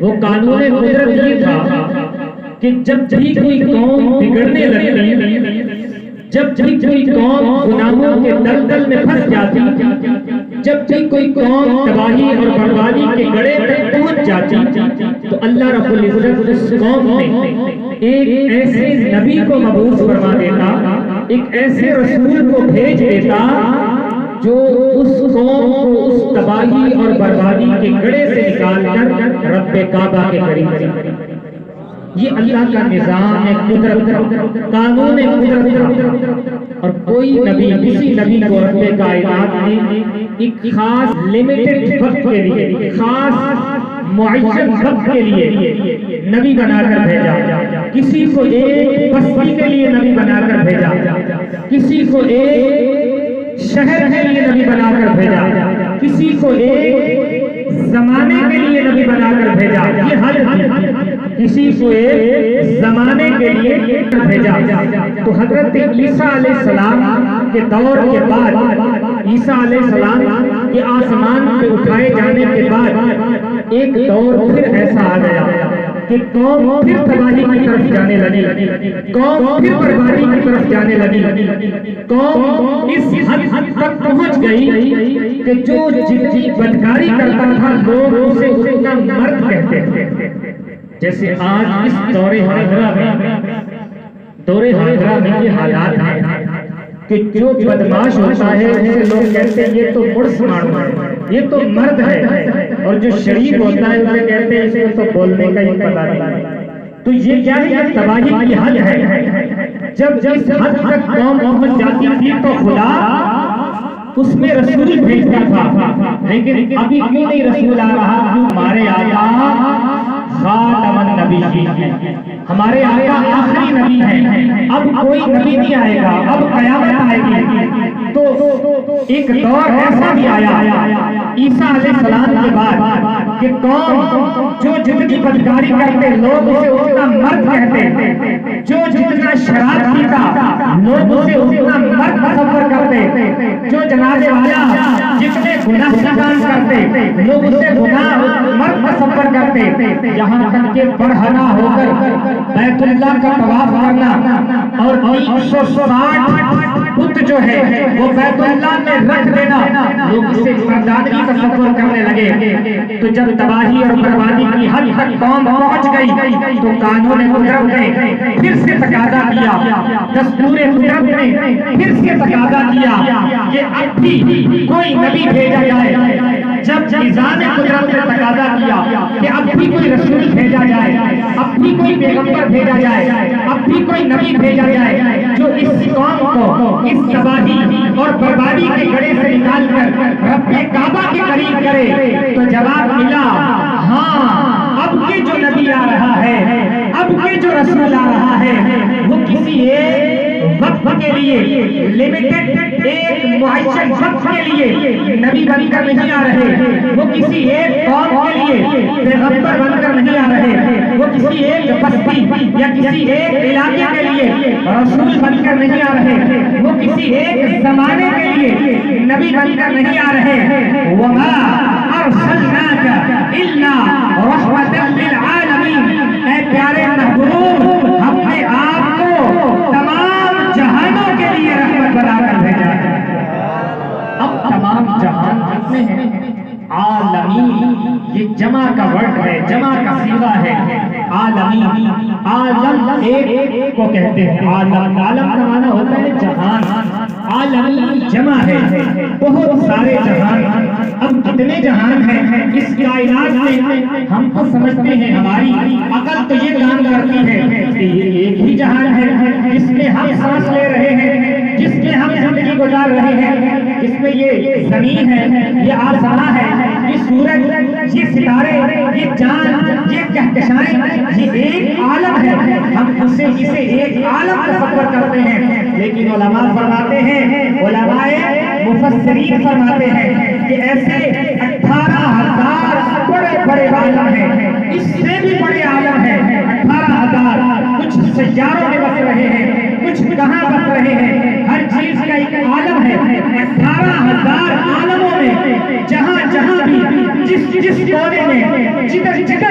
وہ قانون قدرت یہ تھا کہ جب بھی کوئی قوم بگڑنے لگتی، جب بھی کوئی قوم گناہوں کے دلدل میں پھنس جاتی، جب بھی کوئی قوم تباہی اور بربادی کے گڑھے تک پہنچ جاتی، تو اللہ رب العزت اس قوم میں ایک ایسے نبی کو مبعوث فرما دیتا، ایک ایسے رسول کو بھیج دیتا جو اس قوم کو اس تباہی اور بربادی کے گڑھے سے نکال کر رب کعبہ کے قریب۔ یہ اللہ کا نظام ہے، قدرت، قانون قدرت۔ اور کوئی نبی، کسی نبی کو رب کائنات نے ایک خاص لمیٹڈ وقت کے لیے، خاص معین وقت کے لیے نبی بنا کر بھیجا، کسی کو ایک بستی کے لیے نبی بنا کر بھیجا، کسی کو ایک شہر کے لیے نبی بنا کر بھیجا، کسی کو ایک زمانے کے لیے نبی بنا کر بھیجا۔ یہ حل ہے، کسی کو ایک زمانے کے لیے بھیجا۔ تو حضرت عیسیٰ علیہ السلام کے دور کے بعد، عیسیٰ علیہ السلام کے آسمان پہ اٹھائے جانے کے بعد ایک دور پھر ایسا آ گیا کہ قوم پھر تباہی کی طرف جانے لگی، قوم پھر بربادی کی طرف جانے لگی، قوم اس حد تک پہنچ گئی کہ جو جتنی بدکاری کرتا تھا لوگ اسے اتنا مرد کہتے تھے۔ جیسے آج اس دور حاضرہ میں یہ حالات ہیں کہ جو بدماش ہوتا ہے اسے لوگ کہتے ہیں یہ تو مرس مارو ہے، یہ تو مرد ہے، اور جو شریف ہوتا ہے اسے کہتے ہیں اسے تو بولنے کا ہی پتہ نہیں۔ تو یہ کیا ہے؟ یہ تباہی کی حد ہے۔ جب اس حد تک قوم پہنچ جاتی تھی تو خدا اس میں رسول بھیجتا تھا، لیکن ابھی کیوں نہیں رسول آ رہا؟ ہمارے آقا خاتم النبی، ہمارے آقا آخری نبی ہیں، اب کوئی نبی نہیں آئے گا، اب قیامت آئے گی۔ تو ایک دور ایسا بھی آیا عیسیٰ علیہ السلام کے بعد کہ قوم جو جتنی بدکاری کرتے لوگ اسے اتنا مرد کہتے، جو جتنا شراب پیتا لوگ اسے اتنا مرد تصور کرتے، جو جنازے والا جتنے گناہ کام کرتے لوگ اسے گناہ مرد تصور کرتے، یہاں تک کہ برہنہ ہو کر بیت اللہ کا طواف کرنا اور 360 بت جو ہے وہ بیت اللہ میں رکھ دینا، لوگ اسے مردانگی تصور کرنے لگے۔ تو جب تباہی اور بربادی کی حد تک قوم پہنچ گئی تو قانون قدرت نے پھر سے تقاضا کیا، دستور قدرت نے پھر سے تقاضا کیا کہ اب بھی کوئی نبی بھیجا جائے۔ جب نظام قدرت نے تقاضا کیا کہ اب بھی کوئی رسول بھیجا جائے، اب بھی کوئی پیغمبر بھیجا جائے، اب بھی کوئی نبی بھیجا جائے جو اس قوم کو اس تباہی اور بربادی کے گڑھے سے نکال کر رب کعبہ کے قریب کرے، تو جواب ملا ہاں، اب کے جو نبی آ رہا ہے، اب کے جو رسول آ رہا ہے وہ کسی ایک وقت کے لیے، لمیٹڈ ایک معین وقت کے لیے نبی بن کر نہیں آ رہے، وہ کسی ایک قوم کے لیے پیغمبر بن کر نہیں آ رہے، وہ کسی ایک بستی یا کسی ایک علاقے کے لیے رسول بن کر نہیں آ رہے، وہ کسی ایک زمانے کے لیے نبی بن کر نہیں آ رہے۔ وَمَا أَرْسَلْنَاكَ إِلَّا رَحْمَةً لِلْعَالَمِينَ، اے پیارے محبوب، ہم نے آپ کو تمام جہانوں کے لیے رحمت بنا کر بھیجا ہے۔ اب تمام جہان کتنے ہیں؟ عالمی، یہ جمع کا ورڈ ہے، جمع کا صیغہ ہے، عالمی۔ عالم ایک کو کہتے ہیں، عالم، عالم کا معنی ہوتا ہے جہان، عالمی جمع ہے، بہت سارے جہان۔ اب کتنے جہان ہیں اس کائنات میں؟ ہم تو سمجھتے ہیں، ہماری عقل تو یہ کام کرتی ہے کہ یہ ایک ہی جہان ہے جس میں ہم سانس لے رہے ہیں، جس میں ہم زندگی گزار رہے ہیں، جس میں یہ زمین ہے، یہ آسمان ہے، یہ سورج، یہ ستارے، یہ چاند، یہ کہکشائیں، یہ ایک عالم ہے۔ ہم اسے ایک عالم تصور کرتے ہیں، لیکن علماء فرماتے ہیں، علماء مفسرین فرماتے ہیں کہ ایسے 18,000 بڑے بڑے عالم ہیں، اس سے بھی بڑے عالم ہیں 18,000۔ کچھ سیاروں میں بس رہے ہیں، کچھ کہاں بس رہے ہیں، ہر چیز کا ایک عالم ہے۔ 18,000 عالموں میں جہاں جہاں بھی جس کونے میں جدھر جدھر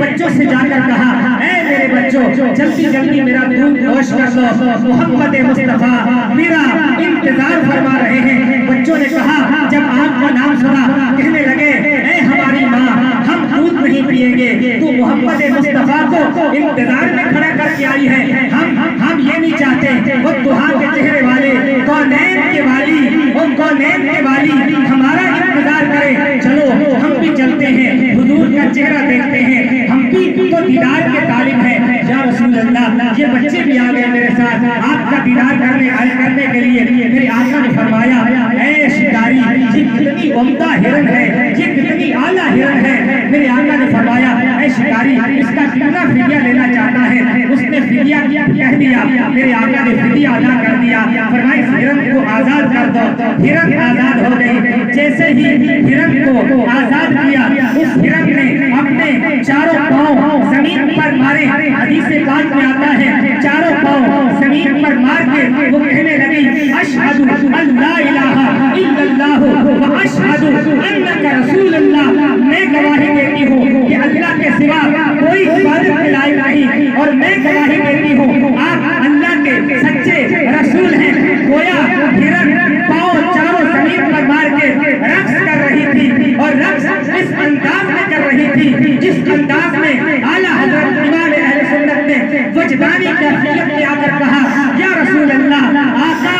بچوں سے جا کر کہا اے میرے بچوں جلدی جلدی میرا دودھ نوش کر لو، محمد مصطفیٰ میرا انتظار فرما رہے ہیں۔ بچوں نے کہا جب آپ کا نام سنا کہنے لگے اے ہماری ماں ہم دودھ نہیں پیئیں گے، تو محمد مصطفیٰ کو انتظار میں کھڑا کر کے آئی ہے، ہم یہ نہیں چاہتے وہ دہا کے چہرے والے کونین کے والی ہمارا انتظار کرے، چلو ہم بھی چلتے ہیں حضور کا چہرہ دیکھتے ہیں، ہم بھی تو دیدار کے طالب ہیں۔ یا رسول اللہ یہ بچے بھی آ گئے میرے ساتھ آپ کا دیدار کرنے کے لیے۔ میرے آقا نے فرمایا اے شکاری یہ کتنی عمدہ ہرن ہے، یہ کتنی اعلیٰ ہرن ہے۔ میرے آقا نے فرمایا اے شکاری اس کا کتنا فدیہ لینا چاہتا ہے؟ اس نے فدیہ کہہ دیا، میرے آقا نے فدیہ ادا کر دیا، فرمایا اس ہرن کو آزاد کر دو۔ ہرن آزاد ہو گئی، جیسے ہی ہرن کو آزاد کیا اس ہرن نے اپنے چاروں پاؤں زمین پر مارے، حدیث پاک میں آتا ہے چاروں پاؤں زمین پر مار کے وہ کہنے لگی اشہد ان لا الہ الا اللہ و اشہد انک رسول اللہ، میں گواہی دیتی ہوں کہ اللہ کے سوا کوئی عبادت کے لائق نہیں، اور میں گواہی دیتی ہوں آپ اللہ کے سچے رسول ہیں۔ گویا ہرن پاؤں چاروں زمین پر مار کے رقص کر رہی تھی، اور رقص اس انداز میں کر رہی تھی جس انداز میں اعلیٰ حضرت امام اہل سنت نے وجدانی کیفیت میں آ کر کہا یا رسول اللہ آقا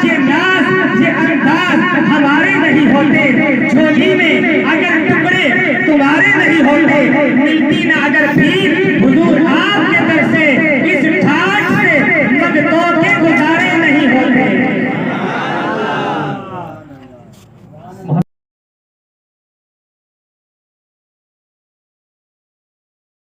یہ ناز یہ انداز ہمارے نہیں ہوتے، جھولی میں اگر ٹکڑے تمہارے نہیں ہوتے، ملتی نہ اگر بھیڑ